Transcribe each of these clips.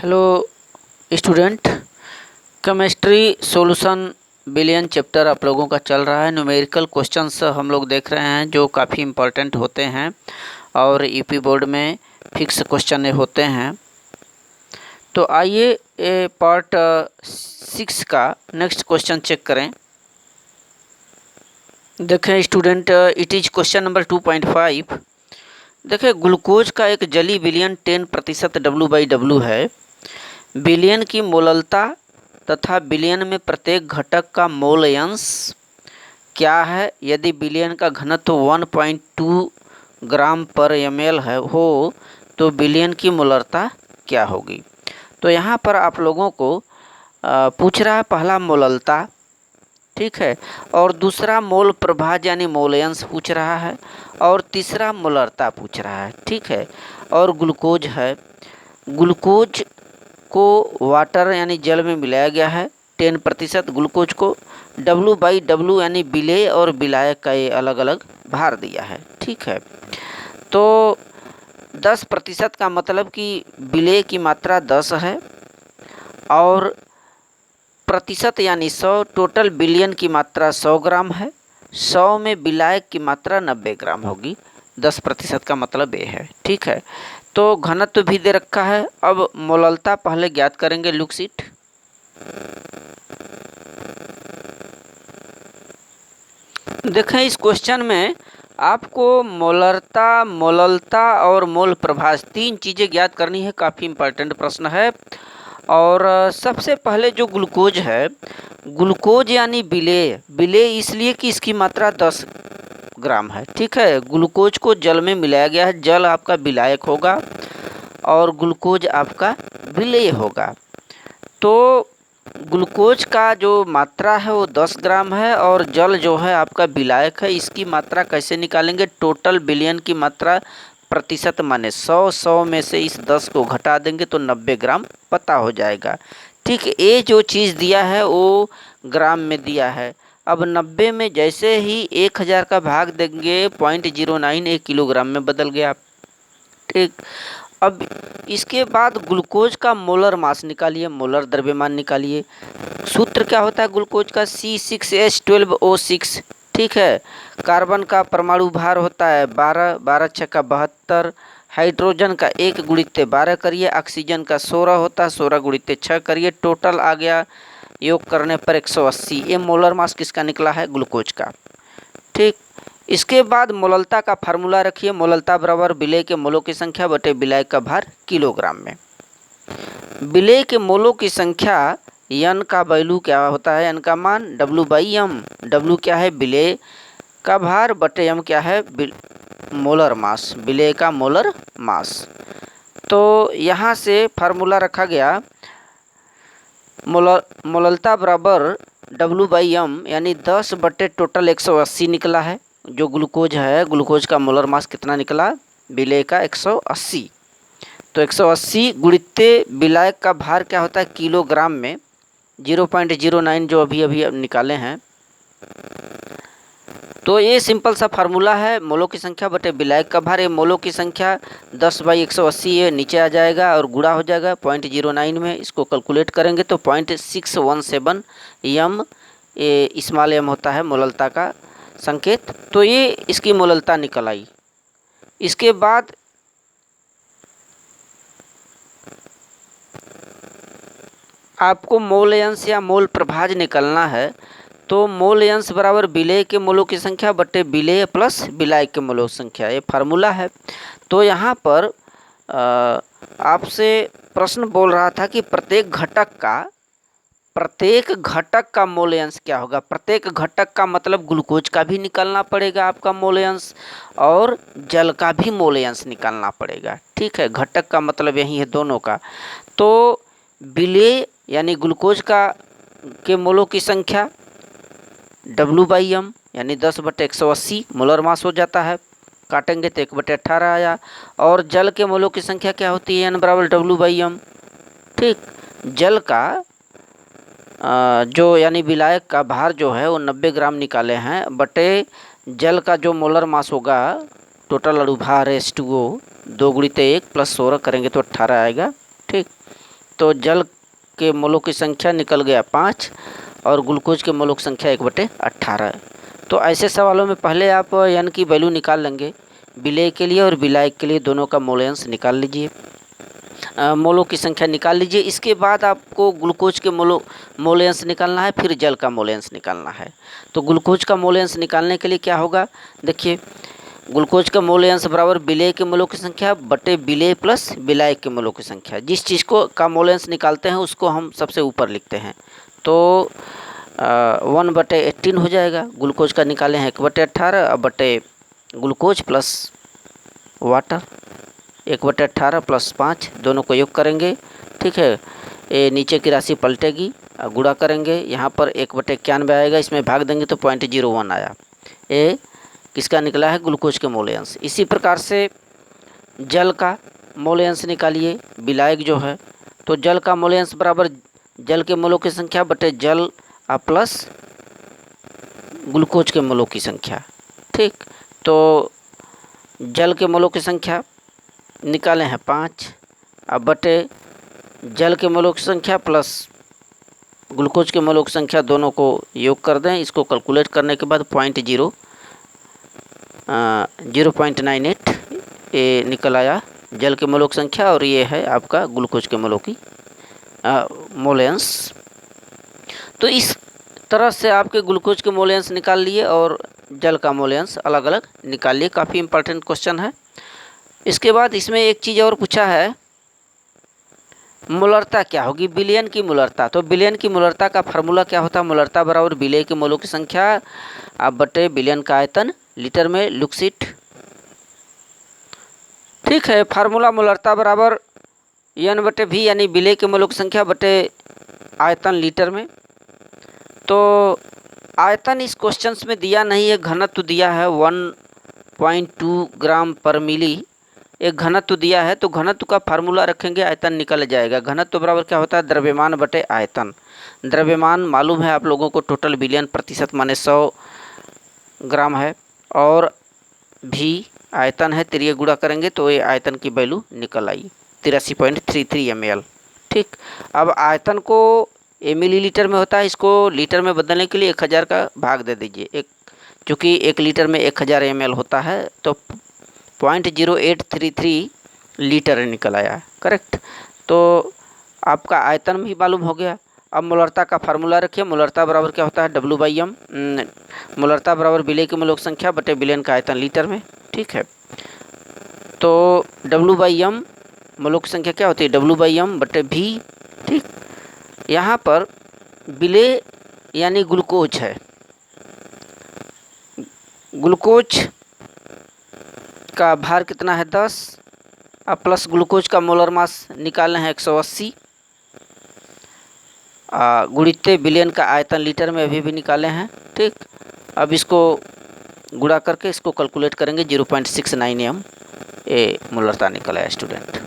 Hello student, chemistry solution billion chapter आप लोगों का चल रहा है। न्यूमेरिकल क्वेश्चंस हम लोग देख रहे हैं जो काफ़ी इम्पोर्टेंट होते हैं और यूपी बोर्ड में फिक्स क्वेश्चन होते हैं। तो आइए पार्ट 6 का नेक्स्ट क्वेश्चन चेक करें। देखें student, it is question number 2.5। देखिए, ग्लूकोज का एक जली विलयन 10% W/W है। विलयन की मोललता तथा विलयन में प्रत्येक घटक का मोल अंश क्या है यदि विलयन का घनत्व 1.2 ग्राम पर ml हो तो विलयन की मोलरता क्या होगी। तो यहाँ पर आप लोगों को पूछ रहा है पहला मोललता, ठीक है, और दूसरा मोल प्रभाज यानी मोल अंश पूछ रहा है, और तीसरा मोलरता पूछ रहा है, ठीक है। और ग्लूकोज है, ग्लूकोज को वाटर यानी जल में मिलाया गया है 10%। ग्लूकोज को W/W यानी विलेय और विलायक का ये अलग अलग भार दिया है, ठीक है। तो 10% का मतलब कि विलेय की मात्रा 10 है और प्रतिशत यानी 100, टोटल बिलियन की मात्रा 100 ग्राम है। 100 में विलायक की मात्रा 90 ग्राम होगी। 10% का मतलब ये है, ठीक है। तो घनत्व भी दे रखा है। अब मोललता पहले ज्ञात करेंगे। लुक शीट, देखें इस क्वेश्चन में आपको मोललता और मोल प्रभाज 3 चीज़ें ज्ञात करनी है। काफ़ी इंपॉर्टेंट प्रश्न है। और सबसे पहले जो ग्लूकोज है, ग्लूकोज यानी विलेय इसलिए कि इसकी मात्रा 10 ग्राम है, ठीक है। ग्लूकोज को जल में मिलाया गया है, जल आपका विलायक होगा और ग्लूकोज आपका विलेय होगा। तो ग्लूकोज का जो मात्रा है वो 10 ग्राम है और जल जो है आपका विलायक है। इसकी मात्रा कैसे निकालेंगे? टोटल विलयन की मात्रा प्रतिशत माने 100 में से इस 10 को घटा देंगे तो 90 ग्राम पता हो जाएगा, ठीक है। ये जो चीज़ दिया है वो ग्राम में दिया है। अब 90 में जैसे ही 1000 का भाग देंगे 0.09 1 किलोग्राम में बदल गया, ठीक। अब इसके बाद ग्लूकोज का मोलर मास निकालिए, मोलर द्रव्यमान निकालिए। सूत्र क्या होता है ग्लूकोज का? C6H12O6, ठीक है। कार्बन का परमाणु भार होता है 12, 12 × 6 = 72। हाइड्रोजन का 1 × 12 करिए, ऑक्सीजन का 16 होता है, 16 × 6 करिए, टोटल आ गया योग करने पर 180। ये मोलर मास किसका निकला है? ग्लूकोज का, ठीक। इसके बाद मोललता का फार्मूला रखिए। मोललता बराबर विलेय के मोलों की संख्या बटे विलायक का भार किलोग्राम में। विलेय के मोलों की संख्या n का वैल्यू क्या होता है? n का मान W/m। W क्या है? विलेय का भार बटे m क्या है? मोलर मास, विलेय का मोलर मास। तो यहाँ से फार्मूला रखा गया मोललता बराबर W/m यानी 10 बटे टोटल 180 निकला है। जो ग्लूकोज है, ग्लूकोज का मोलर मास कितना निकला? विलेय का 180। तो 180 गुणित्ते विलायक का भार क्या होता है किलोग्राम में? 0.09 जो अभी निकाले हैं। तो ये सिंपल सा फार्मूला है, मोलों की संख्या बटे विलायक का भार। ये मोलों की संख्या 10/180 ये नीचे आ जाएगा और गुणा हो जाएगा 0.09 में। इसको कैलकुलेट करेंगे तो 0.617 m स्मॉल m होता है मोललता का संकेत। तो ये इसकी मोललता निकल आई। इसके बाद आपको मोल अंश या मोल प्रभाज निकलना है। तो मोल अंश बराबर विलेय के मोलों की संख्या बटे विलेय प्लस विलायक के मोलों की संख्या, ये फार्मूला है। तो यहाँ पर आपसे प्रश्न बोल रहा था कि प्रत्येक घटक का मोल अंश क्या होगा। प्रत्येक घटक का मतलब ग्लूकोज का भी निकालना पड़ेगा आपका मोल अंश और जल का भी मोल अंश निकालना पड़ेगा, ठीक है। घटक का मतलब यही है दोनों का। तो विलेय यानी ग्लूकोज के मोलों की संख्या W/m यानी 10/180 मोलर मास हो जाता है। काटेंगे तो 1/18 आया। और जल के मोलों की संख्या क्या होती है? n बराबर W/m, ठीक। जल का जो यानी विलायक का भार जो है वो 90 ग्राम निकाले हैं बटे जल का जो मोलर मास होगा टोटल अणुभार H2O 2 × 1 + 16 करेंगे तो 18 आएगा, ठीक। तो जल के मोलों की संख्या निकल गया 5 और ग्लूकोज के मोलों की संख्या 1/18। तो ऐसे सवालों में पहले आप n की वैल्यू निकाल लेंगे, विलेय के लिए और विलायक के लिए दोनों का मोलेंस निकाल लीजिए, मोलों की संख्या निकाल लीजिए। इसके बाद आपको ग्लूकोज के मोलेंस निकालना है, फिर जल का मोलेंस निकालना है। तो ग्लूकोज का मोलेंस निकालने के लिए क्या होगा, देखिए ग्लूकोज का मोलेंस बराबर विलेय के मोलों की संख्या बटे विलेय प्लस विलायक के मोलों की संख्या। जिस चीज़ को का मोलेंस निकालते हैं उसको हम सबसे ऊपर लिखते हैं। तो 1/18 हो जाएगा। ग्लूकोज का निकाले हैं 1/18, अब बटे ग्लूकोज प्लस वाटर 1/18 प्लस 5 दोनों को योग करेंगे, ठीक है। ये नीचे की राशि पलटेगी, गुणा करेंगे, यहाँ पर 1/91 आएगा, इसमें भाग देंगे तो 0.01 आया। ये किसका निकला है, ग्लूकोज के मोलेंस। इसी प्रकार से जल का मोलेंस निकालिए, विलायक जो है। तो जल का मोलेंस बराबर जल के मोलों की संख्या बटे जल प्लस ग्लूकोज के मोलों की संख्या, ठीक। तो जल के मोलों की संख्या निकाले हैं 5, अब बटे जल के मोलों की संख्या प्लस ग्लूकोज के मोलों की संख्या, दोनों को योग कर दें। इसको कैलकुलेट करने के बाद 0.98 ये निकल आया जल के मोलों की संख्या, और ये है आपका ग्लूकोज के मोलों की मोलेंस। तो इस तरह से आपके ग्लूकोज के मोलेंस निकाल लिए और जल का मोलेंस अलग अलग निकाल लिए। काफ़ी इंपॉर्टेंट क्वेश्चन है। इसके बाद इसमें एक चीज़ और पूछा है, मोलरता क्या होगी, विलयन की मोलरता। तो विलयन की मोलरता का फार्मूला क्या होता है, मोलरता बराबर विलेय के मोलों की संख्या आप बटे विलयन का आयतन लीटर में, लुक्सिट, ठीक है। फार्मूला मोलरता बराबर n/v यानी विलेय के मोलों की संख्या बटे आयतन लीटर में। तो आयतन इस क्वेश्चंस में दिया नहीं है, घनत्व दिया है 1.2 ग्राम पर मिली, एक घनत्व दिया है। तो घनत्व का फार्मूला रखेंगे, आयतन निकल जाएगा। घनत्व बराबर क्या होता है, द्रव्यमान बटे आयतन। द्रव्यमान मालूम है आप लोगों को, टोटल बिलियन प्रतिशत माने 100 ग्राम है, और भी आयतन है, तिरिये गुणा करेंगे तो ये आयतन की वैल्यू निकल आई 83.33 ml, ठीक। अब आयतन को मिलीलीटर में होता है, इसको लीटर में बदलने के लिए 1000 का भाग दे दीजिए, चूँकि 1 लीटर में 1000 ml होता है, तो 0.0833 लीटर निकल आया, करेक्ट। तो आपका आयतन भी मालूम हो गया। अब मोलरता का फार्मूला रखिए, मोलरता बराबर क्या होता है, W/m। मोलरता बराबर विलेय के मोलों की संख्या बटे विलयन का आयतन लीटर में, ठीक है। तो W/m मोलों की संख्या क्या होती है, W/m बटे V, ठीक। यहाँ पर विलेय यानी ग्लूकोज है, ग्लूकोज का भार कितना है 10, अब प्लस ग्लूकोज का मोलर मास निकालना है 180, गुणित्य विलयन का आयतन लीटर में अभी भी निकाले हैं, ठीक। अब इसको गुणा करके इसको कैलकुलेट करेंगे 0.69 m ये मोलरता निकला है student.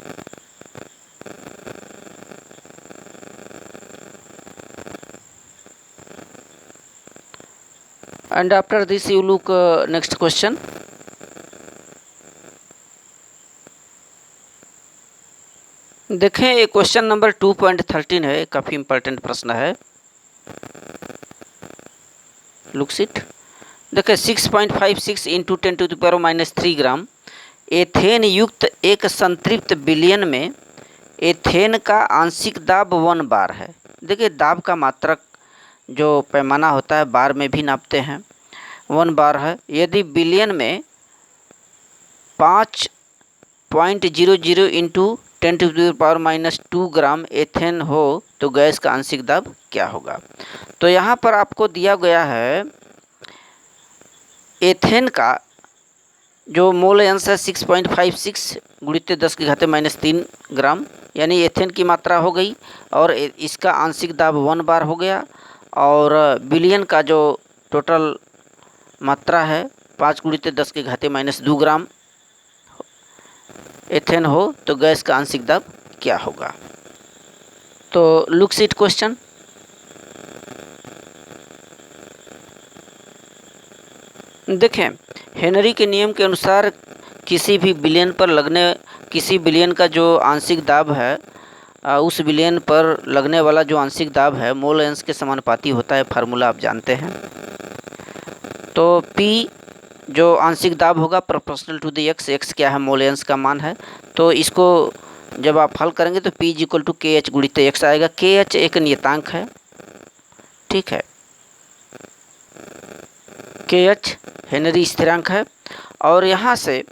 And after this you look next question. देखें ये क्वेश्चन नंबर 2.13 है, काफ़ी इंपॉर्टेंट प्रश्न है। लुक्स इट, देखें 6.56 इंटू 10⁻³ ग्राम एथेन युक्त एक संतृप्त विलयन में एथेन का आंशिक दाब 1 बार है। देखिए दाब का मात्रक जो पैमाना होता है बार में भी नापते हैं, 1 बार है। यदि विलयन में 5.00 इंटू 10⁻² ग्राम एथेन हो तो गैस का आंशिक दाब क्या होगा। तो यहाँ पर आपको दिया गया है एथेन का जो मोल अंश है 6.56 गुणित 10⁻³ ग्राम, यानी एथेन की मात्रा हो गई, और इसका आंशिक दाब 1 बार हो गया, और विलयन का जो टोटल मात्रा है 5 गुणित 10⁻² ग्राम एथेन हो तो गैस का आंशिक दाब क्या होगा। तो लुक्स इट क्वेश्चन, देखें हेनरी के नियम के अनुसार किसी भी विलयन पर लगने किसी विलयन का जो आंशिक दाब है उस विलयन पर लगने वाला जो आंशिक दाब है मोल अंश के समानुपाती होता है, फार्मूला आप जानते हैं। तो P जो आंशिक दाब होगा प्रोपोर्शनल टू द x क्या है, मोल अंश का मान है। तो इसको जब आप हल करेंगे तो P इक्वल टू KH गुणित x आएगा। KH एक नियतांक है, ठीक है, KH हेनरी स्थिरांक है। और यहाँ से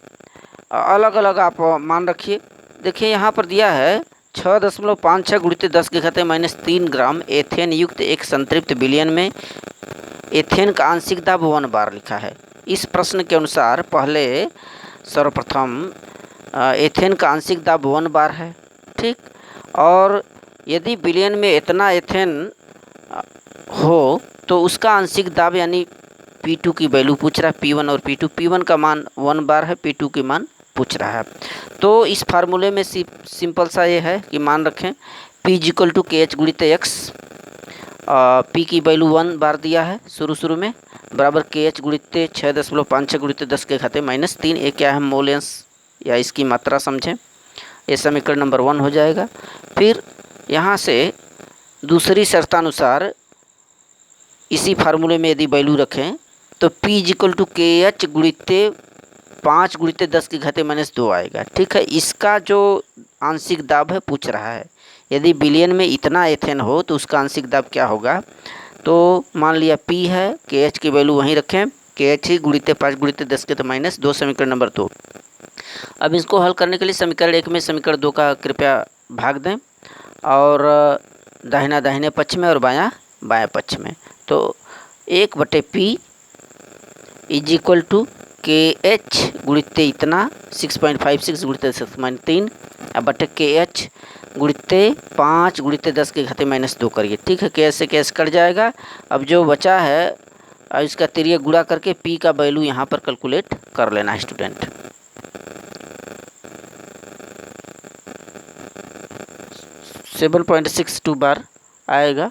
अलग अलग आप मान रखिए। देखिए यहाँ पर दिया है 6.56 गुणित 10⁻³ ग्राम एथेन युक्त एक संतृप्त विलयन में एथेन का आंशिक दाब 1 बार लिखा है। इस प्रश्न के अनुसार पहले सर्वप्रथम एथेन का आंशिक दाब 1 बार है, ठीक। और यदि विलयन में इतना एथेन हो तो उसका आंशिक दाब यानी P2 की वैल्यू पूछ रहा है, P1 और P2। P1 का मान 1 बार है, P2 की मान पूछ रहा है। तो इस फार्मूले में सिंपल सा ये है कि मान रखें P इक्वल टू KH गुणित x, P की वैल्यू 1 बार दिया है शुरू में, बराबर KH गुणित 6.56 गुणित 10⁻³ ये क्या है, मोल अंश या इसकी मात्रा समझें। ये समीकरण नंबर 1 हो जाएगा। फिर यहाँ से दूसरी शर्तानुसार इसी फार्मूले में यदि वैल्यू रखें तो P इक्वल टू KH गुणित 5 गुणित 10⁻² आएगा, ठीक है। इसका जो आंशिक दाब है पूछ रहा है, यदि विलयन में इतना एथेन हो तो उसका आंशिक दाब क्या होगा। तो मान लिया P है, KH की वैल्यू वहीं रखें, KH ही गुणित 5 गुणित 10⁻², समीकरण नंबर 2। अब इसको हल करने के लिए समीकरण 1 में समीकरण 2 का कृपया भाग दें, और दाहिना दाहिने पक्ष में और बायां बाएं पक्ष में। तो 1/P is equal to KH गुणित इतना 6.56 गुणित 10⁻³ बटे KH गुणित 5 गुणित 10⁻² करिए, ठीक है। KH से KH कट जाएगा। अब जो बचा है इसका तिर्यक गुणा करके P का वैल्यू यहाँ पर कैलकुलेट कर लेना है स्टूडेंट। 7.62 बार आएगा।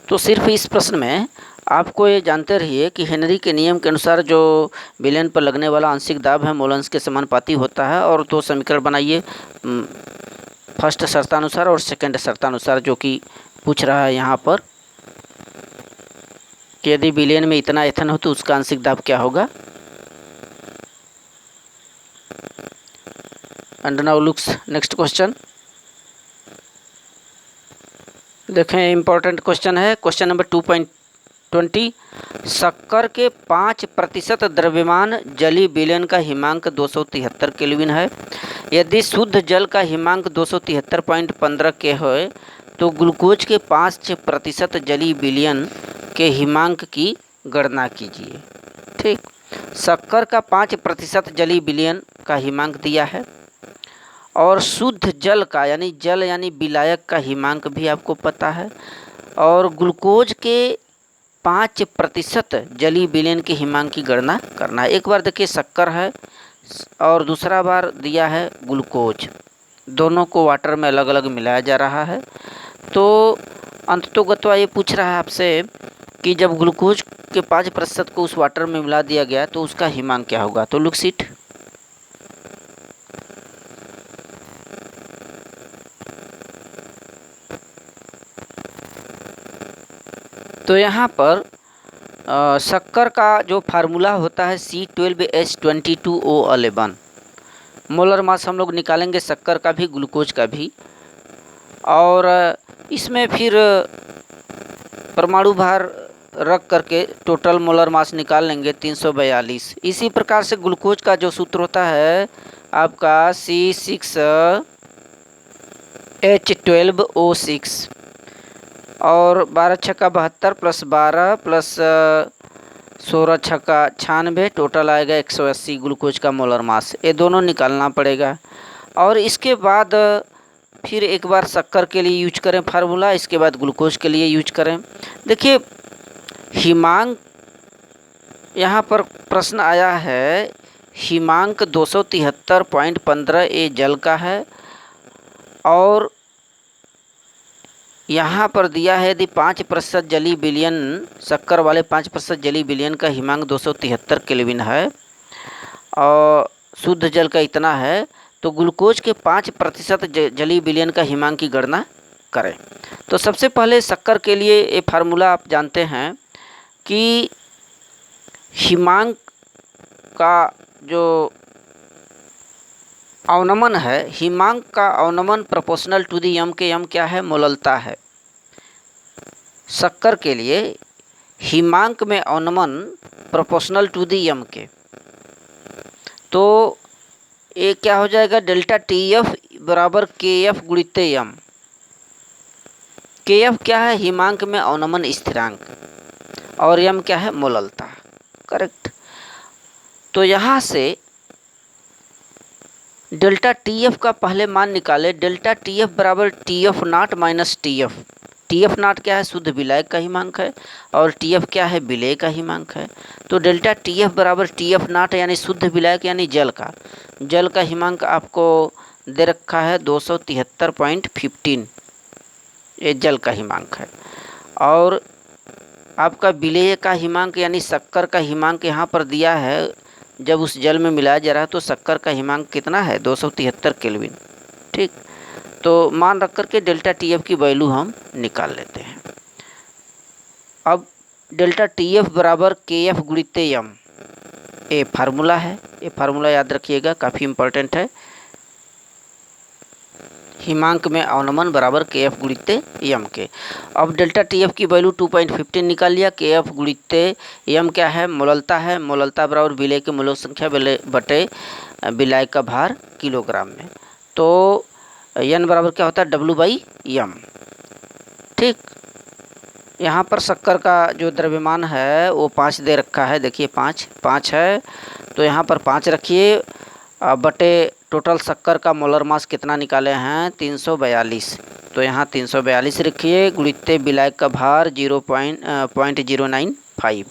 तो सिर्फ इस प्रश्न में आपको ये जानते रहिए कि हेनरी के नियम के अनुसार जो विलयन पर लगने वाला आंशिक दाब है मोल अंश के समानुपाती होता है। और 2 समीकरण बनाइए, फर्स्ट शर्तानुसार और सेकंड शर्तानुसार, जो कि पूछ रहा है यहाँ पर कि यदि विलयन में इतना एथेन हो तो उसका आंशिक दाब क्या होगा। And now looks next question. देखें इम्पोर्टेंट क्वेश्चन है, क्वेश्चन नंबर 2.20। शक्कर के 5% द्रव्यमान जलीय विलयन का हिमांक 273 केल्विन है। यदि शुद्ध जल का हिमांक 273.15 के हो तो ग्लूकोज के 5% जलीय विलयन के हिमांक की गणना कीजिए, ठीक। शक्कर का 5% जलीय विलयन का हिमांक दिया है, और शुद्ध जल का यानी विलायक का हिमांक भी आपको पता है, और ग्लूकोज के 5% जलीय विलयन के हिमांक की गणना करना है। एक बार देखिए शक्कर है और दूसरा बार दिया है ग्लूकोज, दोनों को वाटर में अलग अलग मिलाया जा रहा है। तो अंततोगत्वा ये पूछ रहा है आपसे कि जब ग्लूकोज के 5% को उस वाटर में मिला दिया गया तो उसका हिमांक क्या होगा। तो लुक्स इट, तो यहाँ पर शक्कर का जो फार्मूला होता है C12H22O11। मोलर मास हम लोग निकालेंगे शक्कर का भी ग्लूकोज का भी, और इसमें फिर परमाणु भार रख करके टोटल मोलर मास निकाल लेंगे 342। इसी प्रकार से ग्लूकोज का जो सूत्र होता है आपका C6H12O6, और 12 छक्का 72 प्लस 12 प्लस 16 छक्का 96, टोटल आएगा 180 ग्लूकोज का मोलर मास। ये दोनों निकालना पड़ेगा। और इसके बाद फिर एक बार शक्कर के लिए यूज करें फार्मूला, इसके बाद ग्लूकोज के लिए यूज करें। देखिए हिमांक, यहाँ पर प्रश्न आया है हिमांक 273.15 ये जल का है, और यहाँ पर दिया है यदि 5% जलीय विलयन, शक्कर वाले 5% जलीय विलयन का हिमांक 273 केल्विन है, और शुद्ध जल का इतना है, तो ग्लूकोज के 5% जलीय विलयन का हिमांक की गणना करें। तो सबसे पहले शक्कर के लिए ये फार्मूला आप जानते हैं कि हिमांक का जो अवनमन है, हिमांक का अवनमन प्रोपोर्शनल टू दी यम के यम क्या है, मोललता है। शक्कर के लिए हिमांक में अवनमन प्रोपोर्शनल टू दी यम के, तो ये क्या हो जाएगा, डेल्टा टी एफ बराबर के एफ गुणित यम। के एफ क्या है, हिमांक में अवनमन स्थिरांक, और यम क्या है, मोललता। करेक्ट। तो यहाँ से डेल्टा टी एफ का पहले मान निकाले। डेल्टा टी एफ बराबर T F nought minus T F. T F nought क्या है, शुद्ध विलायक का हिमांक है, और टी एफ क्या है, विलेय का हिमांक है। तो डेल्टा टी एफ बराबर टी एफ नाट यानी शुद्ध विलायक यानी जल का हिमांक आपको दे रखा है 273.15, ये जल का हिमांक है। और आपका विलेय का हिमांक यानी शक्कर का हिमांक यहाँ पर दिया है, जब उस जल में मिलाया जा रहा है तो शक्कर का हिमांक कितना है, 273 केल्विन। ठीक, तो मान रख कर के डेल्टा टी एफ की वैल्यू हम निकाल लेते हैं। अब डेल्टा टी एफ बराबर के एफ गुणित यम, ये फार्मूला है, ये फार्मूला याद रखिएगा, काफ़ी इम्पोर्टेंट है। हिमांक में अवनमन बराबर के एफ गुणित यम के। अब डेल्टा टी एफ की वैल्यू 2.15 निकाल लिया। के एफ गुणित यम क्या है, मोललता है। मोललता बराबर विलेय की मोलों संख्या बटे विलायक का भार किलोग्राम में। तो एन बराबर क्या होता है, डब्ल्यू बाई यम। ठीक, यहाँ पर शक्कर का जो द्रव्यमान है वो 5 दे रखा है, देखिए 5 है, तो यहाँ पर 5 रखिए, बटे टोटल शक्कर का मोलर मास कितना निकाले हैं, 342, तो यहाँ 342 रखिए, गुणित विलायक का भार 0.095।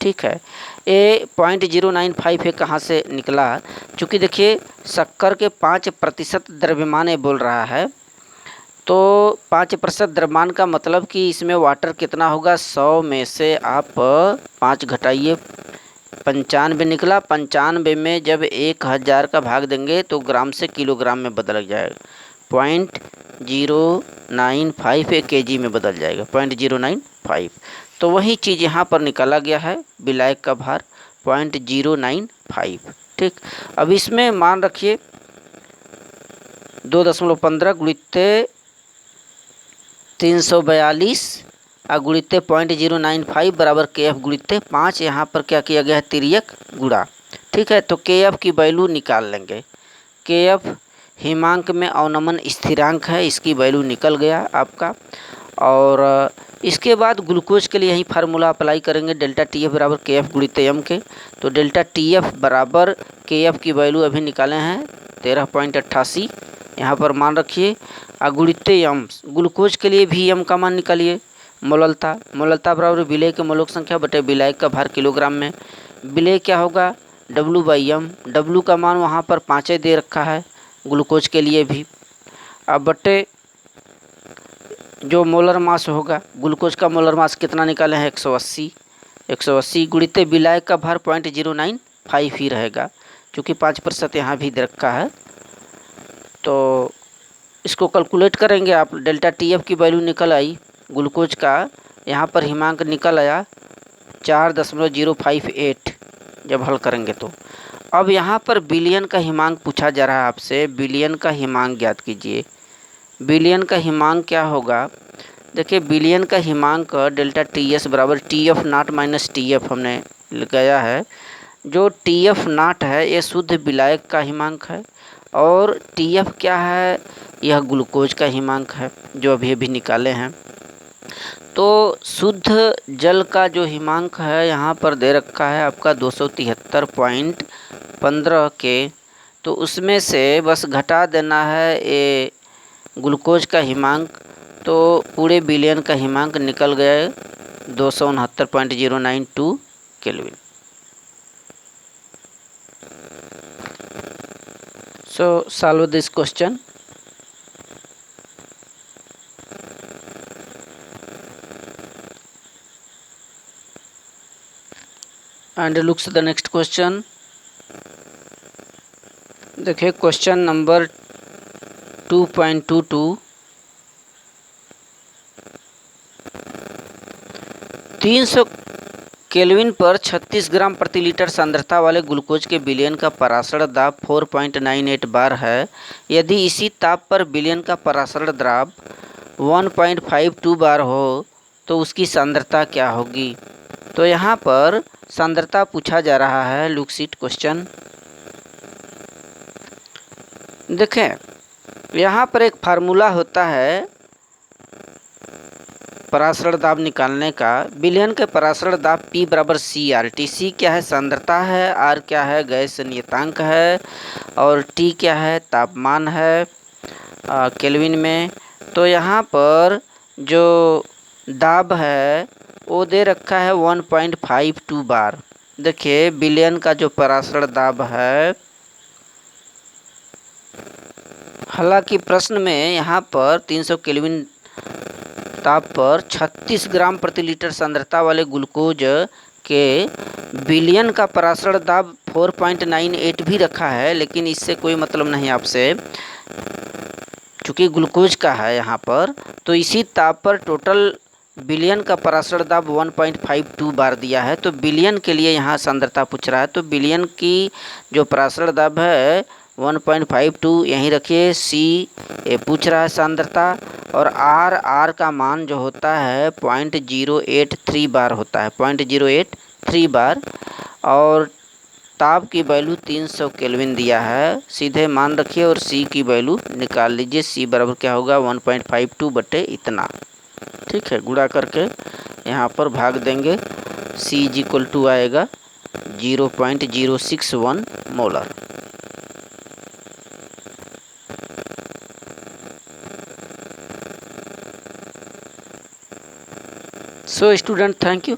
ठीक है, ये 0.095 है, कहाँ से निकला, चूँकि देखिए शक्कर के 5% द्रव्यमान ये बोल रहा है, तो 5% द्रव्यमान का मतलब कि इसमें वाटर कितना होगा, 100 में से आप 5 घटाइए, 95 निकला। 95 में जब 1000 का भाग देंगे तो ग्राम से किलोग्राम में बदल जाएगा, 0.095 केजी में बदल जाएगा, 0.095। तो वही चीज़ यहाँ पर निकाला गया है, विलायक का भार 0.095। ठीक, अब इसमें मान रखिए 2.15 गुणित 342 गुणित 0.095 बराबर के एफ गुणित 5, यहाँ पर क्या किया गया है, तिर्यक गुणा। ठीक है, तो के एफ की वैल्यू निकाल लेंगे। के एफ हिमांक में अवनमन स्थिरांक है, इसकी वैल्यू निकल गया आपका। और इसके बाद ग्लूकोज के लिए यही फार्मूला अप्लाई करेंगे, डेल्टा टी एफ बराबर के एफ गुणित यम के। तो डेल्टा टी एफ बराबर के एफ की वैल्यू अभी निकाले हैं 13.88, यहाँ पर मान रखिए। गुणित यम, ग्लूकोज के लिए भी यम का मान निकालिए, मोललता बराबर विलेय के मोलों की संख्या बटे विलायक का भार किलोग्राम में। विलेय क्या होगा, डब्ल्यू बाई यम, डब्ल्यू का मान वहाँ पर 5 दे रखा है ग्लूकोज के लिए भी। अब बटे जो मोलर मास होगा, ग्लूकोज का मोलर मास कितना निकाले हैं, 180 गुणित विलायक का भार 0.095 ही रहेगा, क्योंकि 5% यहाँ भी दे रखा है। तो इसको कैलकुलेट करेंगे आप, डेल्टा टी एफ की वैल्यू निकल आई, ग्लूकोज का यहाँ पर हिमांक निकल आया 4.058 जब हल करेंगे तो। अब यहाँ पर बिलियन का हिमांक पूछा जा रहा है आपसे, बिलियन का हिमांक ज्ञात कीजिए। बिलियन का हिमांक क्या होगा, देखिए बिलियन का हिमांक डेल्टा टी एस बराबर T F nought minus T F हमने लगाया है। जो टी एफ नाट है ये शुद्ध विलायक का हिमांक है, और टी एफ क्या है, यह ग्लूकोज का हिमांक है जो अभी अभी निकाले हैं। तो शुद्ध जल का जो हिमांक है यहाँ पर दे रखा है आपका 273.15 के, तो उसमें से बस घटा देना है ये ग्लूकोज का हिमांक, तो पूरे बिलियन का हिमांक निकल गया 269.092 kelvin. So solve this question. And looks the next question. देखिए क्वेश्चन नंबर 2.22 300 केल्विन पर 36 ग्राम प्रति लीटर सांद्रता वाले ग्लूकोज के विलयन का परासरण दाब 4.98 बार है। यदि इसी ताप पर विलयन का परासरण दाब 1.52 बार हो तो उसकी सांद्रता क्या होगी। तो यहाँ पर सांद्रता पूछा जा रहा है। लुक शीट क्वेश्चन देखें, यहाँ पर एक फार्मूला होता है परासरण दाब निकालने का। विलयन के परासरण दाब P बराबर CRT। C क्या है, सांद्रता है, R क्या है, गैस नियतांक है, और T क्या है, तापमान है केल्विन में। तो यहाँ पर जो दाब है वो दे रखा है 1.52 बार। देखिए विलयन का जो परासरण दाब है, हालांकि प्रश्न में यहाँ पर 300 केल्विन ताप पर 36 ग्राम प्रति लीटर सांद्रता वाले ग्लूकोज के विलयन का परासरण दाब 4.98 भी रखा है, लेकिन इससे कोई मतलब नहीं आपसे, चूँकि ग्लूकोज का है यहाँ पर। तो इसी ताप पर टोटल विलयन का परासरण दाब 1.52 बार दिया है। तो विलयन के लिए यहाँ सांद्रता पूछ रहा है, तो विलयन की जो परासरण दाब है 1.52 यहीं रखिए। C ये पूछ रहा है सांद्रता, और R का मान जो होता है 0.083 बार होता है, 0.083 बार। और ताप की वैल्यू 300 केल्विन दिया है, सीधे मान रखिए और C की वैल्यू निकाल लीजिए। C बराबर क्या होगा, 1.52 बटे इतना। ठीक है, गुणा करके यहाँ पर भाग देंगे। C = आएगा 0.061 molar. So student, thank you.